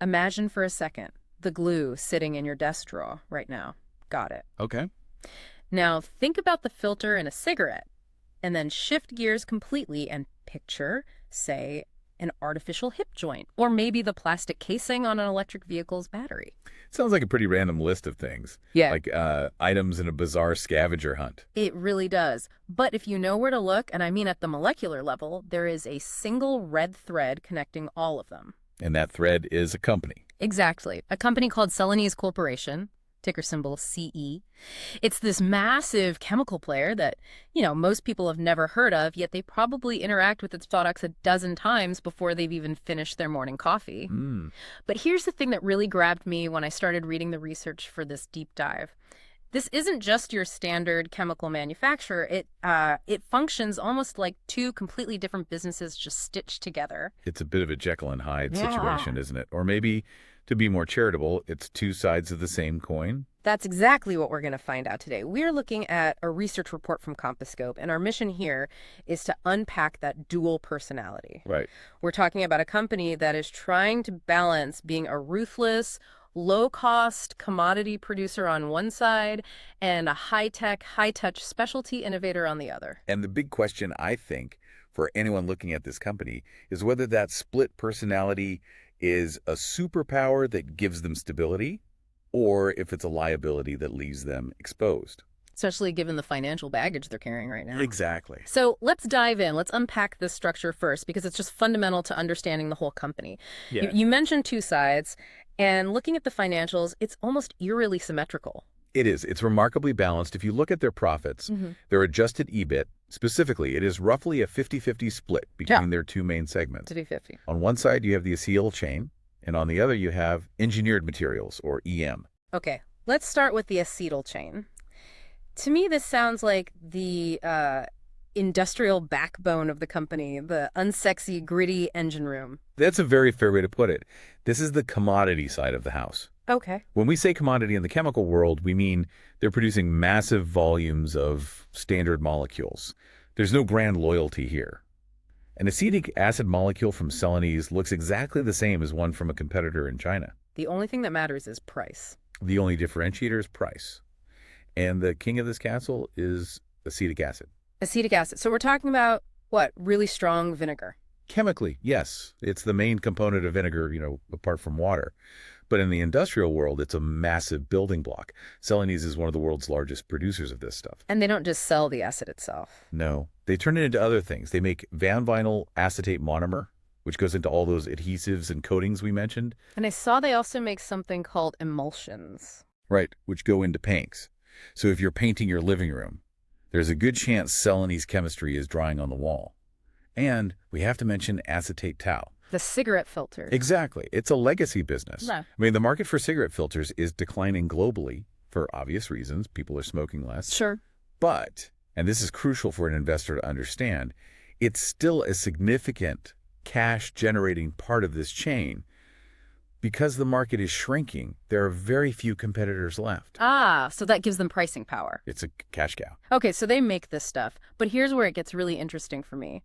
Imagine for a second the glue sitting in your desk drawer right now. Got it. Okay. Now think about the filter in a cigarette and then shift gears completely and picture, say, an artificial hip joint or maybe the plastic casing on an electric vehicle's battery. Sounds like a pretty random list of things, Yeah, like items in a bizarre scavenger hunt. it really does. But if you know where to look, and I mean at the molecular level, there is a single red thread connecting all of them. And that thread is a company. Exactly. A company called Celanese Corporation, ticker symbol CE. It's this massive chemical player that, most people have never heard of, yet they probably interact with its products a dozen times before they've even finished their morning coffee. Mm. But here's the thing that really grabbed me when I started reading the research for this deep dive. This isn't just your standard chemical manufacturer. It functions almost like two completely different businesses just stitched together. It's a bit of a Jekyll and Hyde Yeah. situation, isn't it? Or maybe, to be more charitable, it's two sides of the same coin. That's exactly what we're going to find out today. We're looking at a research report from Compasscope, and our mission here is to unpack that dual personality. Right. We're talking about a company that is trying to balance being a ruthless, low-cost commodity producer on one side and a high-tech, high-touch specialty innovator on the other. And the big question, I think, for anyone looking at this company is whether that split personality is a superpower that gives them stability or if it's a liability that leaves them exposed. Especially given the financial baggage they're carrying right now. Exactly. So let's dive in. Let's unpack this structure first because it's just fundamental to understanding the whole company. Yeah. You mentioned two sides, and looking at the financials, it's almost eerily symmetrical. It is. It's remarkably balanced. If you look at their profits, their adjusted EBIT, specifically, it is roughly a 50-50 split between their two main segments. 50-50. On one side, you have the acetyl chain, and on the other, you have engineered materials, or EM. Okay, let's start with the acetyl chain. To me, this sounds like the industrial backbone of the company, the unsexy, gritty engine room. That's a very fair way to put it. This is the commodity side of the house. Okay. When we say commodity in the chemical world, we mean they're producing massive volumes of standard molecules. There's no brand loyalty here. An acetic acid molecule from Celanese looks exactly the same as one from a competitor in China. The only thing that matters is price. The only differentiator is price. And the king of this castle is acetic acid. Acetic acid. So we're talking about, what, really strong vinegar? Chemically, yes. It's the main component of vinegar, apart from water. But in the industrial world, it's a massive building block. Celanese is one of the world's largest producers of this stuff. And they don't just sell the acid itself. No, they turn it into other things. They make van vinyl acetate monomer, which goes into all those adhesives and coatings we mentioned. And I saw they also make something called emulsions. Right, which go into paints. So if you're painting your living room, there's a good chance Celanese chemistry is drying on the wall. And we have to mention acetate tow. The cigarette filters. Exactly. It's a legacy business. No. I mean, the market for cigarette filters is declining globally for obvious reasons. People are smoking less. Sure. But, and this is crucial for an investor to understand, it's still a significant cash-generating part of this chain. Because the market is shrinking, there are very few competitors left. Ah, so that gives them pricing power. It's a cash cow. Okay, so they make this stuff. But here's where it gets really interesting for me.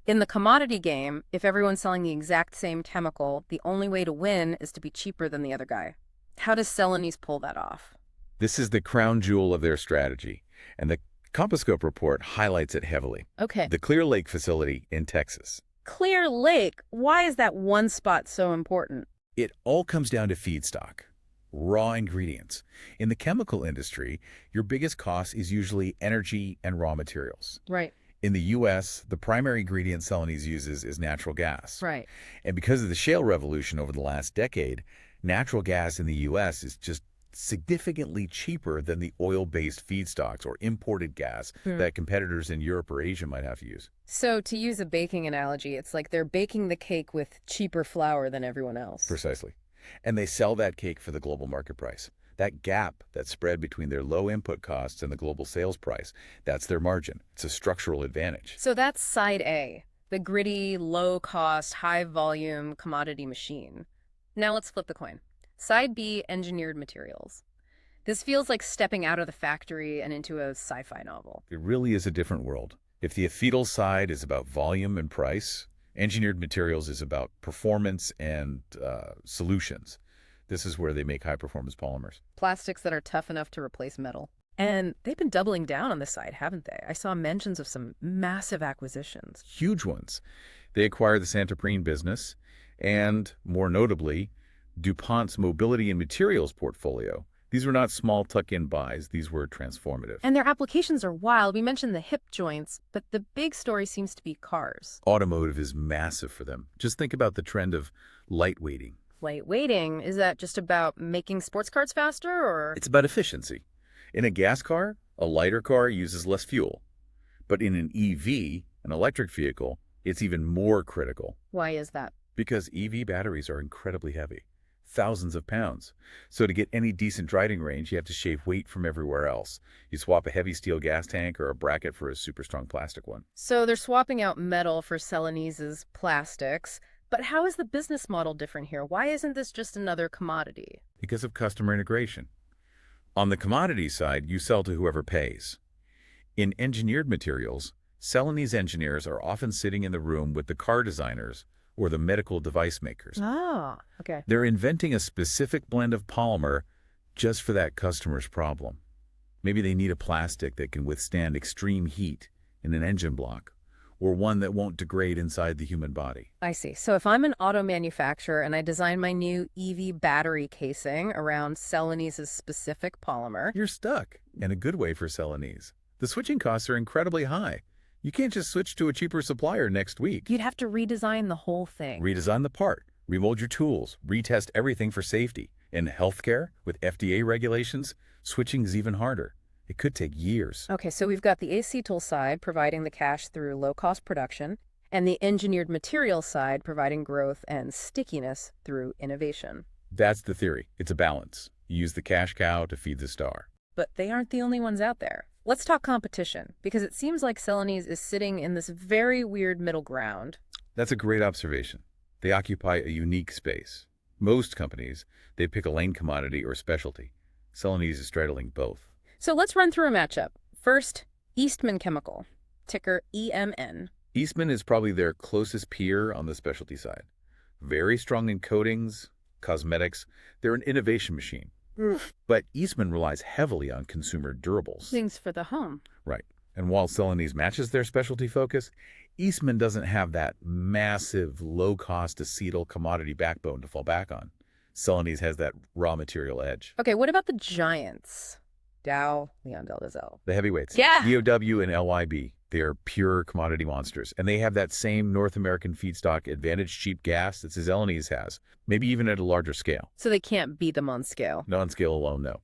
In the commodity game, if everyone's selling the exact same chemical, the only way to win is to be cheaper than the other guy. How does Celanese pull that off? This is the crown jewel of their strategy, and the Compasscope report highlights it heavily. Okay. The Clear Lake facility in Texas. Clear Lake. Why is that one spot so important? It all comes down to feedstock, raw ingredients. In the chemical industry, your biggest cost is usually energy and raw materials. Right. In the U.S., the primary ingredient Celanese uses is natural gas. Right. And because of the shale revolution over the last decade, natural gas in the U.S. is just significantly cheaper than the oil-based feedstocks or imported gas that competitors in Europe or Asia might have to use. So to use a baking analogy, it's like they're baking the cake with cheaper flour than everyone else. Precisely. And they sell that cake for the global market price. That gap, that spread between their low input costs and the global sales price, that's their margin. It's a structural advantage. So that's side A, the gritty, low-cost, high-volume commodity machine. Now let's flip the coin. Side B, engineered materials. This feels like stepping out of the factory and into a sci-fi novel. It really is a different world. If the acetyl side is about volume and price, Engineered materials is about performance and solutions. This is where they make high-performance polymers. Plastics that are tough enough to replace metal. And they've been doubling down on this side, haven't they? I saw mentions of some massive acquisitions. Huge ones. They acquired the Santoprene business and, more notably, DuPont's mobility and materials portfolio. These were not small tuck-in buys. These were transformative. And their applications are wild. We mentioned the hip joints, but the big story seems to be cars. Automotive is massive for them. Just think about the trend of lightweighting. Lightweighting, is that just about making sports cars faster, or? It's about efficiency. In a gas car, a lighter car uses less fuel. But in an EV, an electric vehicle, it's even more critical. Why is that? Because EV batteries are incredibly heavy, thousands of pounds. So to get any decent driving range, you have to shave weight from everywhere else. You swap a heavy steel gas tank or a bracket for a super strong plastic one. So they're swapping out metal for Celanese's plastics. But how is the business model different here? Why isn't this just another commodity? Because of customer integration. On the commodity side, you sell to whoever pays. In engineered materials, Celanese engineers are often sitting in the room with the car designers or the medical device makers. Ah, okay. They're inventing a specific blend of polymer just for that customer's problem. Maybe they need a plastic that can withstand extreme heat in an engine block, or one that won't degrade inside the human body. I see. So if I'm an auto manufacturer and I design my new EV battery casing around Celanese's specific polymer, You're stuck, in a good way for Celanese. The switching costs are incredibly high. You can't just switch to a cheaper supplier next week. you'd have to redesign the whole thing. Redesign the part, remold your tools, retest everything for safety. In healthcare, with FDA regulations, switching is even harder. It could take years. Okay, so we've got the acetyl side providing the cash through low-cost production, and the engineered material side providing growth and stickiness through innovation. That's the theory. It's a balance. You use the cash cow to feed the star. But they aren't the only ones out there. Let's talk competition, because it seems like Celanese is sitting in this very weird middle ground. That's a great observation. They occupy a unique space. Most companies, they pick a lane commodity or specialty. Celanese is straddling both. So let's run through a matchup. First, Eastman Chemical, ticker EMN. Eastman is probably their closest peer on the specialty side. Very strong in coatings, cosmetics. They're an innovation machine. But Eastman relies heavily on consumer durables. Things for the home. Right. And while Celanese matches their specialty focus, Eastman doesn't have that massive, low-cost acetyl commodity backbone to fall back on. Celanese has that raw material edge. Okay, what about the giants? Dow, LyondellBasell. The heavyweights. Yeah. EOW and LYB. They are pure commodity monsters. And they have that same North American feedstock advantage cheap gas that Celanese has, maybe even at a larger scale. So they can't beat them on scale. Not on scale alone, no.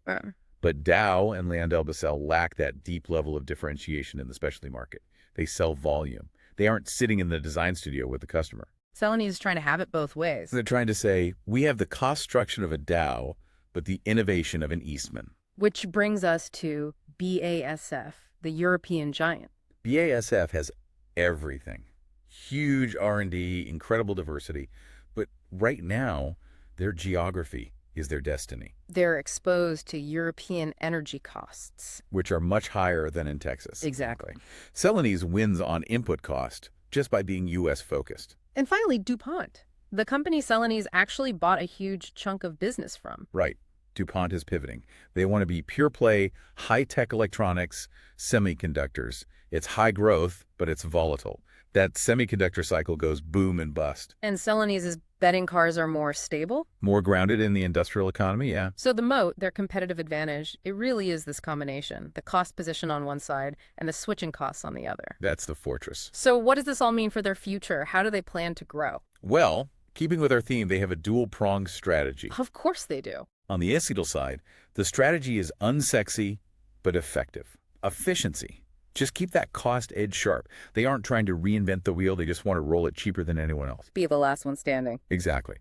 But Dow and LyondellBasell lack that deep level of differentiation in the specialty market. They sell volume. They aren't sitting in the design studio with the customer. Celanese is trying to have it both ways. They're trying to say, we have the cost structure of a Dow, but the innovation of an Eastman. Which brings us to BASF, the European giant. BASF has everything. Huge R&D, incredible diversity. But right now, their geography is their destiny. They're exposed to European energy costs. Which are much higher than in Texas. Exactly. Celanese wins on input cost just by being U.S. focused. And finally, DuPont. The company Celanese actually bought a huge chunk of business from. Right. DuPont is pivoting. They want to be pure play, high-tech electronics, semiconductors. It's high growth, but it's volatile. That semiconductor cycle goes boom and bust. And Celanese is betting cars are more stable? More grounded in the industrial economy, yeah. So the moat, their competitive advantage, it really is this combination, the cost position on one side and the switching costs on the other. That's the fortress. So what does this all mean for their future? How do they plan to grow? Well, keeping with our theme, they have a dual-pronged strategy. Of course they do. On the acetyl side, the strategy is unsexy but effective. Efficiency. Just keep that cost edge sharp. They aren't trying to reinvent the wheel. They just want to roll it cheaper than anyone else. Be the last one standing. Exactly.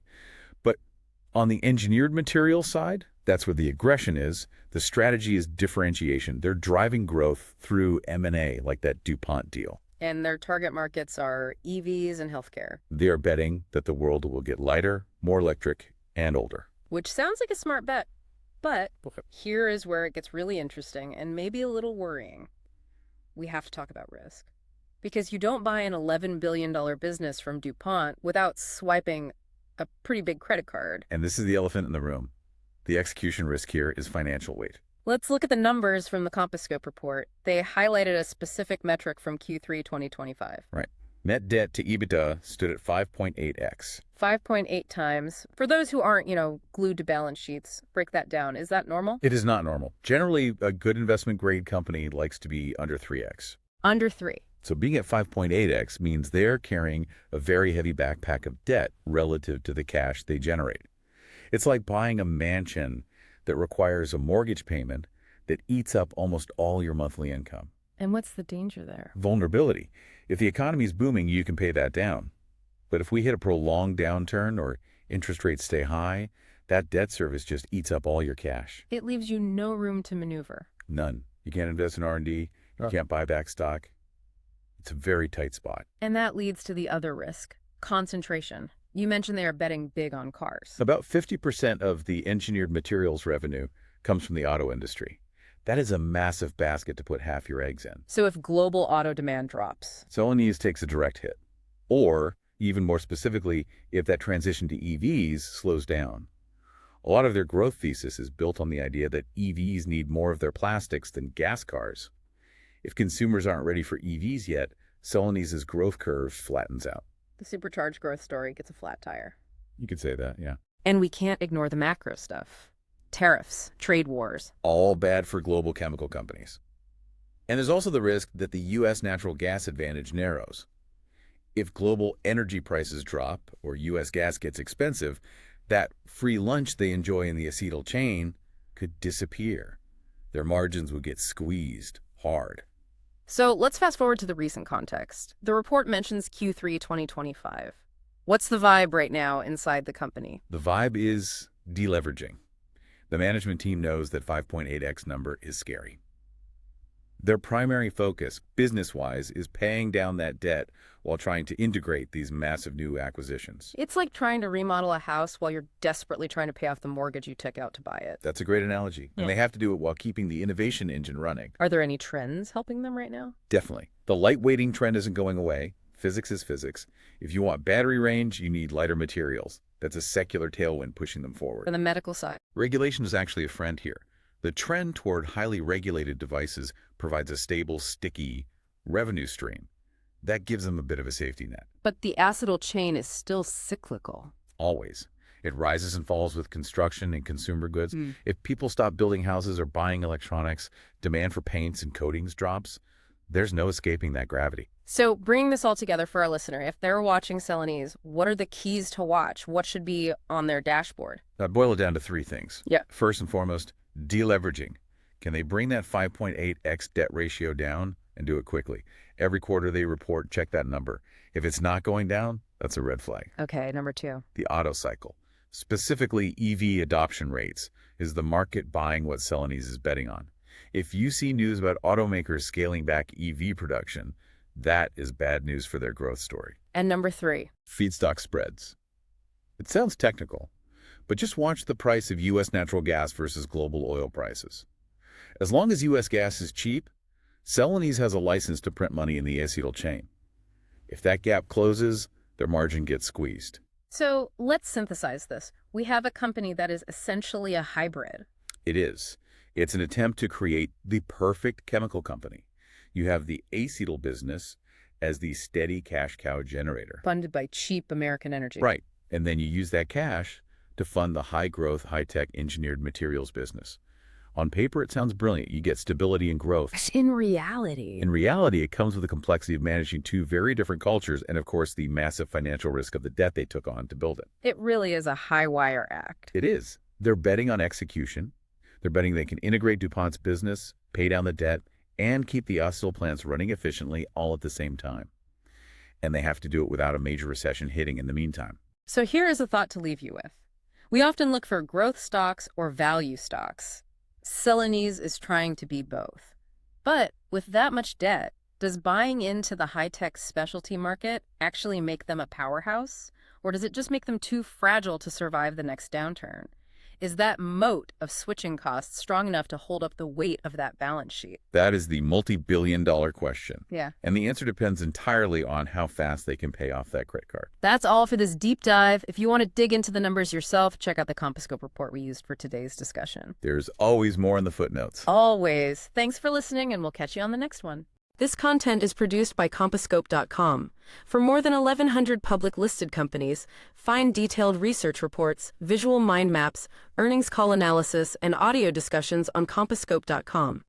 But on the engineered material side, that's where the aggression is. The strategy is differentiation. They're driving growth through M&A, like that DuPont deal. And their target markets are EVs and healthcare. They are betting that the world will get lighter, more electric, and older. Which sounds like a smart bet. But here is where it gets really interesting and maybe a little worrying. We have to talk about risk. Because you don't buy an $11 billion business from DuPont without swiping a pretty big credit card. And this is the elephant in the room. The execution risk here is financial weight. Let's look at the numbers from the Compass Scope report. They highlighted a specific metric from Q3 2025. Right. Net debt to EBITDA stood at 5.8x. 5.8 times. For those who aren't, glued to balance sheets, break that down. Is that normal? It is not normal. Generally, a good investment grade company likes to be under 3x. Under 3. So being at 5.8x means they're carrying a very heavy backpack of debt relative to the cash they generate. It's like buying a mansion that requires a mortgage payment that eats up almost all your monthly income. And what's the danger there? Vulnerability. If the economy is booming, you can pay that down. But if we hit a prolonged downturn or interest rates stay high, that debt service just eats up all your cash. It leaves you no room to maneuver. None. You can't invest in R&D. You can't buy back stock. It's a very tight spot. And that leads to the other risk, concentration. You mentioned they are betting big on cars. About 50% of the engineered materials revenue comes from the auto industry. That is a massive basket to put half your eggs in. So if global auto demand drops, Celanese takes a direct hit. Or, even more specifically, if that transition to EVs slows down. A lot of their growth thesis is built on the idea that EVs need more of their plastics than gas cars. If consumers aren't ready for EVs yet, Celanese's growth curve flattens out. the supercharged growth story gets a flat tire. You could say that, yeah. And we can't ignore the macro stuff. Tariffs, trade wars. All bad for global chemical companies. And there's also the risk that the U.S. natural gas advantage narrows. If global energy prices drop or U.S. gas gets expensive, that free lunch they enjoy in the acetyl chain could disappear. Their margins would get squeezed hard. So let's fast forward to the recent context. The report mentions Q3 2025. What's the vibe right now inside the company? The vibe is deleveraging. The management team knows that 5.8x number is scary. Their primary focus, business-wise, is paying down that debt while trying to integrate these massive new acquisitions. It's like trying to remodel a house while you're desperately trying to pay off the mortgage you took out to buy it. That's a great analogy. Yeah. And they have to do it while keeping the innovation engine running. Are there any trends helping them right now? Definitely. The lightweighting trend isn't going away. Physics is physics. If you want battery range, you need lighter materials. That's a secular tailwind pushing them forward. For the medical side. Regulation is actually a friend here. The trend toward highly regulated devices provides a stable, sticky revenue stream. That gives them a bit of a safety net. But the acetyl chain is still cyclical. Always. It rises and falls with construction and consumer goods. If people stop building houses or buying electronics, demand for paints and coatings drops. There's no escaping that gravity. So bringing this all together for our listener, if they're watching Celanese, what are the keys to watch? What should be on their dashboard? I'd boil it down to three things. Yeah. First and foremost, deleveraging. Can they bring that 5.8x debt ratio down and do it quickly? Every quarter they report, check that number. If it's not going down, that's a red flag. Okay, number 2. The auto cycle, specifically EV adoption rates, is the market buying what Celanese is betting on. If you see news about automakers scaling back EV production, that is bad news for their growth story. And number 3. Feedstock spreads. It sounds technical, but just watch the price of U.S. natural gas versus global oil prices. As long as U.S. gas is cheap, Celanese has a license to print money in the acetyl chain. If that gap closes, their margin gets squeezed. So let's synthesize this. We have a company that is essentially a hybrid. It is. It's an attempt to create the perfect chemical company. You have the acetyl business as the steady cash cow generator. Funded by cheap American energy. Right. And then you use that cash to fund the high-growth, high-tech engineered materials business. On paper, it sounds brilliant. You get stability and growth. But in reality... In reality, it comes with the complexity of managing two very different cultures and, of course, the massive financial risk of the debt they took on to build it. It really is a high-wire act. It is. They're betting on execution. They're betting they can integrate DuPont's business, pay down the debt, and keep the acetyl plants running efficiently all at the same time. And they have to do it without a major recession hitting in the meantime. So here is a thought to leave you with. We often look for growth stocks or value stocks. Celanese is trying to be both. But with that much debt, does buying into the high-tech specialty market actually make them a powerhouse? Or does it just make them too fragile to survive the next downturn? Is that moat of switching costs strong enough to hold up the weight of that balance sheet? That is the multi-billion-dollar question. Yeah. And the answer depends entirely on how fast they can pay off that credit card. That's all for this deep dive. If you want to dig into the numbers yourself, check out the CompaScope report we used for today's discussion. There's always more in the footnotes. Always. Thanks for listening, and we'll catch you on the next one. This content is produced by CompaScope.com. For more than 1,100 public listed companies, find detailed research reports, visual mind maps, earnings call analysis, and audio discussions on CompaScope.com.